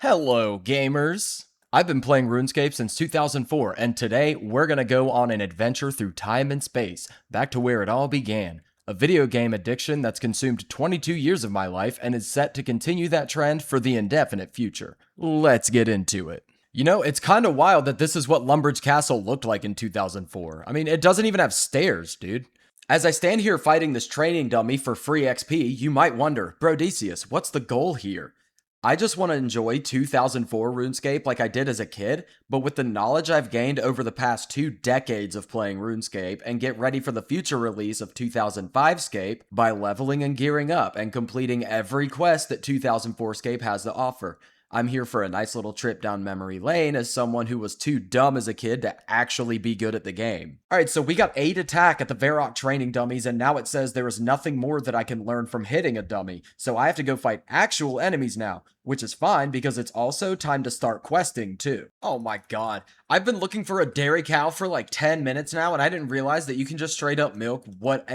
Hello, gamers! I've been playing RuneScape since 2004, and today we're gonna go on an adventure through time and space, back to where it all began. A video game addiction that's consumed 22 years of my life and is set to continue that trend for the indefinite future. Let's get into it. You know, it's kinda wild that this is what Lumbridge Castle looked like in 2004. I mean, it doesn't even have stairs, dude. As I stand here fighting this training dummy for free XP, you might wonder, Brodesius, what's the goal here? I just want to enjoy 2004 RuneScape like I did as a kid, but with the knowledge I've gained over the past 2 decades of playing RuneScape and get ready for the future release of 2005 Scape by leveling and gearing up and completing every quest that 2004 Scape has to offer. I'm here for a nice little trip down memory lane as someone who was too dumb as a kid to actually be good at the game. Alright, so we got 8 attack at the Varrock training dummies, and now it says there is nothing more that I can learn from hitting a dummy, so I have to go fight actual enemies now, which is fine because it's also time to start questing too. Oh my god, I've been looking for a dairy cow for like 10 minutes now, and I didn't realize that you can just straight up milk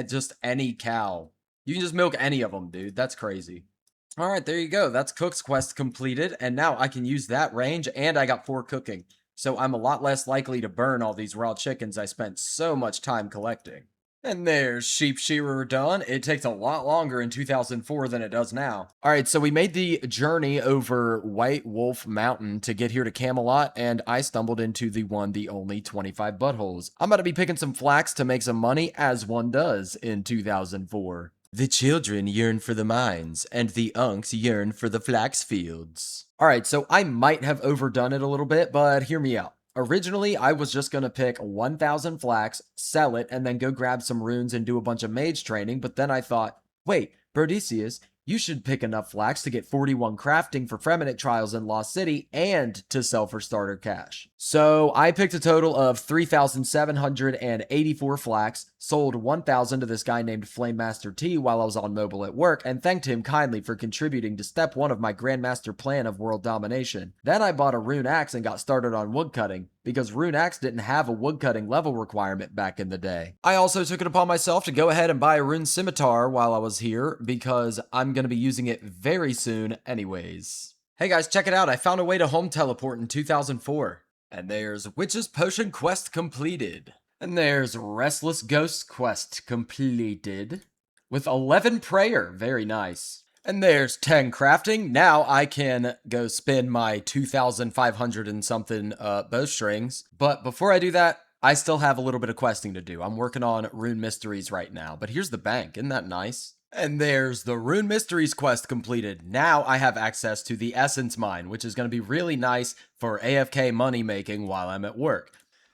just any cow. You can just milk any of them, dude. That's crazy. Alright, there you go. That's Cook's quest completed, and now I can use that range, and I got 4 cooking. So I'm a lot less likely to burn all these raw chickens I spent so much time collecting. And there's Sheep Shearer done. It takes a lot longer in 2004 than it does now. Alright, so we made the journey over White Wolf Mountain to get here to Camelot, and I stumbled into the only 25 buttholes. I'm about to be picking some flax to make some money, as one does in 2004. The children yearn for the mines, and the unks yearn for the flax fields. Alright, so I might have overdone it a little bit, but hear me out. Originally, I was just gonna pick 1,000 flax, sell it, and then go grab some runes and do a bunch of mage training, but then I thought, wait, Brodesius, you should pick enough flax to get 41 crafting for Fremennik trials in Lost City and to sell for starter cash. So I picked a total of 3,784 flax, sold 1,000 to this guy named Flame Master T while I was on mobile at work, and thanked him kindly for contributing to step 1 of my Grandmaster plan of world domination. Then I bought a rune axe and got started on woodcutting, because rune axe didn't have a woodcutting level requirement back in the day. I also took it upon myself to go ahead and buy a rune scimitar while I was here, because I'm going to be using it very soon anyways. Hey guys, check it out. I found a way to home teleport in 2004. And there's Witch's Potion quest completed. And there's Restless Ghost quest completed. With 11 prayer, very nice. And there's 10 crafting. Now I can go spin my 2,500 and something bowstrings. But before I do that, I still have a little bit of questing to do. I'm working on Rune Mysteries right now. But here's the bank. Isn't that nice? And there's the Rune Mysteries quest completed. Now I have access to the Essence Mine, which is going to be really nice for AFK money making while I'm at work.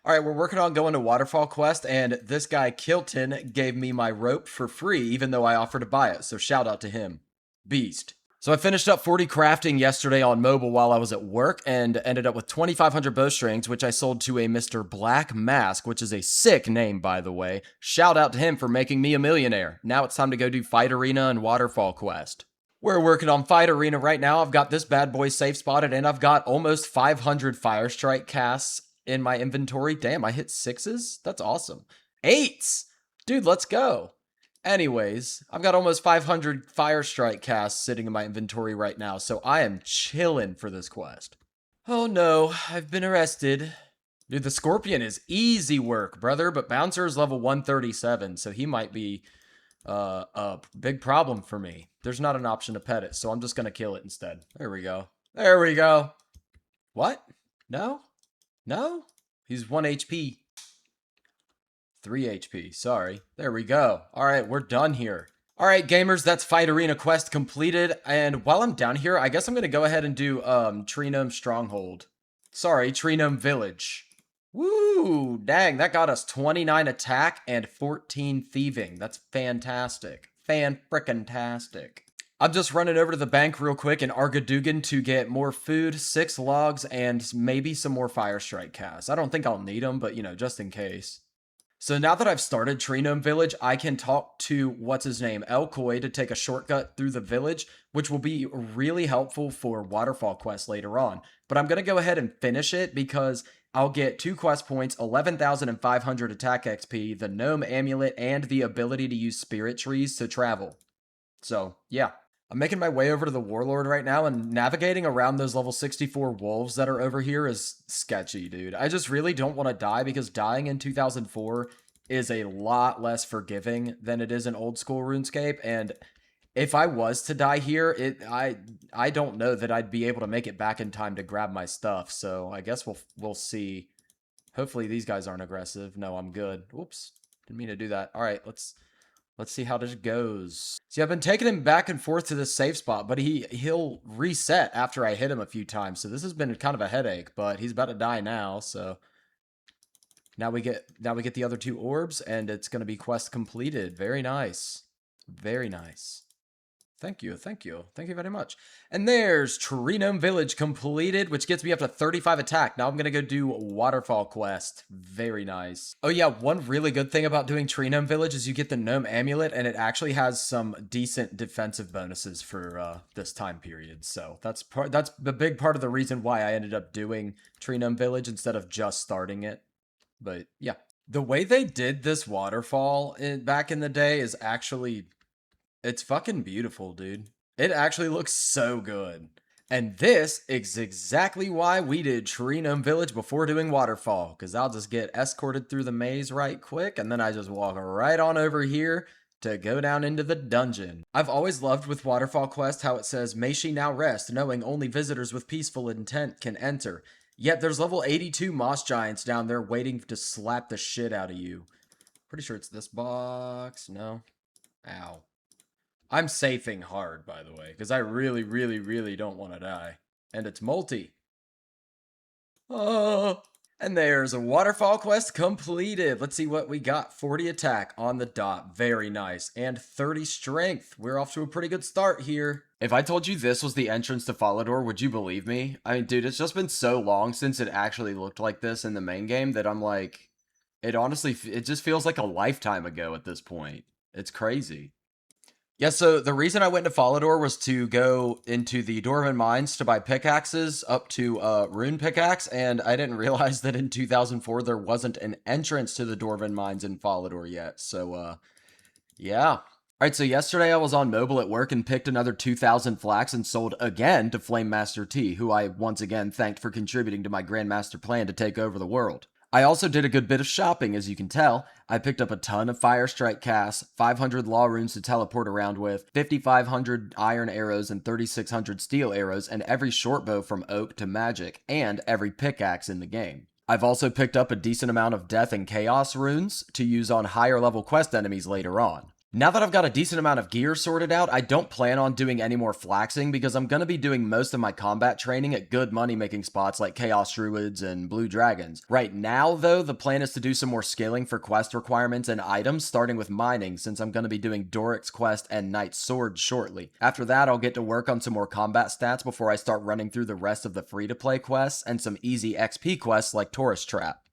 Alright, we're working on going to Waterfall Quest, and this guy Kilton gave me my rope for free, even though I offered to buy it, so shout out to him. Beast. So I finished up 40 crafting yesterday on mobile while I was at work, and ended up with 2,500 bowstrings, which I sold to a Mr. Black Mask, which is a sick name, by the way. Shout out to him for making me a millionaire. Now it's time to go do Fight Arena and Waterfall Quest. We're working on Fight Arena right now. I've got this bad boy safe spotted, and I've got almost 500 Fire Strike casts in my inventory. Damn, I hit 6s? That's awesome. 8s! Dude, let's go. Anyways, I've got almost 500 Fire Strike casts sitting in my inventory right now, so I am chilling for this quest. Oh no, I've been arrested. Dude, the Scorpion is easy work, brother, but Bouncer is level 137, so he might be a big problem for me. There's not an option to pet it, so I'm just gonna kill it instead. There we go. There we go. What? No? No? He's 1 HP. 3 HP, sorry. There we go. Alright, we're done here. Alright, gamers, that's Fight Arena quest completed, and while I'm down here, I guess I'm gonna go ahead and do, Tree Gnome Stronghold. Sorry, Tree Gnome Village. Woo! Dang, that got us 29 attack and 14 thieving. That's fantastic. Fan-frickin-tastic. I'm just running over to the bank real quick in Argadugan to get more food, 6 logs, and maybe some more Fire Strike casts. I don't think I'll need them, but, you know, just in case. So now that I've started Tree Gnome Village, I can talk to, what's-his-name, Elkoy to take a shortcut through the village, which will be really helpful for Waterfall Quest later on. But I'm going to go ahead and finish it because I'll get 2 quest points, 11,500 attack XP, the Gnome Amulet, and the ability to use Spirit Trees to travel. So, yeah. I'm making my way over to the Warlord right now, and navigating around those level 64 wolves that are over here is sketchy, dude. I just really don't want to die because dying in 2004 is a lot less forgiving than it is in old school RuneScape, and if I was to die here, I don't know that I'd be able to make it back in time to grab my stuff, so I guess we'll see. Hopefully these guys aren't aggressive. No, I'm good. Whoops. Didn't mean to do that. All right, let's see how this goes. See, I've been taking him back and forth to this safe spot, but he'll reset after I hit him a few times. So this has been kind of a headache, but he's about to die now, so now we get the other 2 orbs, and it's going to be quest completed. Very nice. Very nice. Thank you, thank you. Thank you very much. And there's Tree Gnome Village completed, which gets me up to 35 attack. Now I'm going to go do Waterfall Quest. Very nice. Oh yeah, one really good thing about doing Tree Gnome Village is you get the Gnome Amulet, and it actually has some decent defensive bonuses for this time period. So that's the big part of the reason why I ended up doing Tree Gnome Village instead of just starting it. But yeah. The way they did this waterfall back in the day is actually... it's fucking beautiful, dude. It actually looks so good. And this is exactly why we did Tree Gnome Village before doing Waterfall, because I'll just get escorted through the maze right quick, and then I just walk right on over here to go down into the dungeon. I've always loved with Waterfall Quest how it says, "May she now rest, knowing only visitors with peaceful intent can enter." Yet there's level 82 moss giants down there waiting to slap the shit out of you. Pretty sure it's this box. No. Ow. I'm safing hard, by the way, because I really, really, really don't want to die. And it's multi. Oh, and there's a Waterfall Quest completed. Let's see what we got. 40 attack on the dot. Very nice. And 30 strength. We're off to a pretty good start here. If I told you this was the entrance to Falador, would you believe me? I mean, dude, it's just been so long since it actually looked like this in the main game that I'm like... it honestly, it just feels like a lifetime ago at this point. It's crazy. Yeah, so the reason I went to Falador was to go into the Dwarven Mines to buy pickaxes up to Rune Pickaxe, and I didn't realize that in 2004 there wasn't an entrance to the Dwarven Mines in Falador yet, so, yeah. Alright, so yesterday I was on mobile at work and picked another 2,000 flax and sold again to Flame Master T, who I once again thanked for contributing to my Grandmaster plan to take over the world. I also did a good bit of shopping, as you can tell. I picked up a ton of Fire Strike casts, 500 Law Runes to teleport around with, 5,500 Iron Arrows and 3,600 Steel Arrows, and every short bow from Oak to Magic, and every pickaxe in the game. I've also picked up a decent amount of Death and Chaos Runes to use on higher level quest enemies later on. Now that I've got a decent amount of gear sorted out, I don't plan on doing any more flaxing because I'm going to be doing most of my combat training at good money-making spots like Chaos Druids and Blue Dragons. Right now, though, the plan is to do some more scaling for quest requirements and items, starting with mining, since I'm going to be doing Doric's Quest and Knight's Sword shortly. After that, I'll get to work on some more combat stats before I start running through the rest of the free-to-play quests and some easy XP quests like Taurus Trap.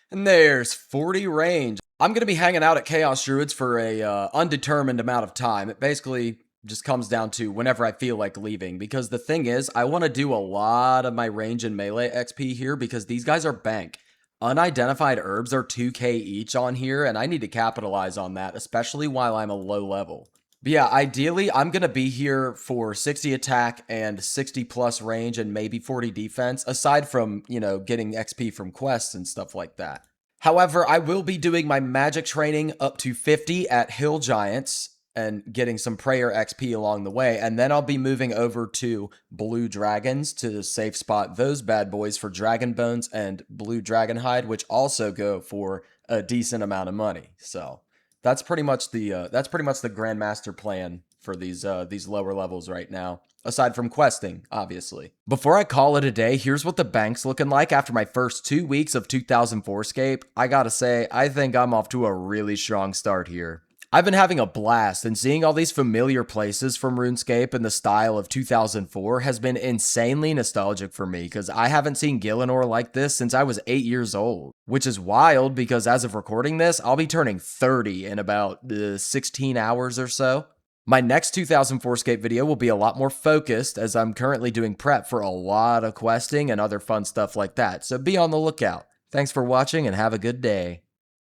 And there's 40 range. I'm going to be hanging out at Chaos Druids for a undetermined amount of time. It basically just comes down to whenever I feel like leaving. Because the thing is, I want to do a lot of my range and melee XP here because these guys are bank. Unidentified herbs are 2k each on here, and I need to capitalize on that, especially while I'm a low level. But yeah, ideally, I'm going to be here for 60 attack and 60 plus range and maybe 40 defense, aside from, you know, getting XP from quests and stuff like that. However, I will be doing my magic training up to 50 at Hill Giants and getting some prayer XP along the way, and then I'll be moving over to Blue Dragons to safe spot those bad boys for Dragon Bones and Blue Dragon Hide, which also go for a decent amount of money. So that's pretty much the Grandmaster plan for these lower levels right now. Aside from questing, obviously. Before I call it a day, here's what the bank's looking like after my first 2 weeks of 2004scape. I gotta say, I think I'm off to a really strong start here. I've been having a blast, and seeing all these familiar places from RuneScape in the style of 2004 has been insanely nostalgic for me, because I haven't seen Gielinor like this since I was 8 years old. Which is wild, because as of recording this, I'll be turning 30 in about 16 hours or so. My next 2004scape video will be a lot more focused, as I'm currently doing prep for a lot of questing and other fun stuff like that, so be on the lookout. Thanks for watching and have a good day.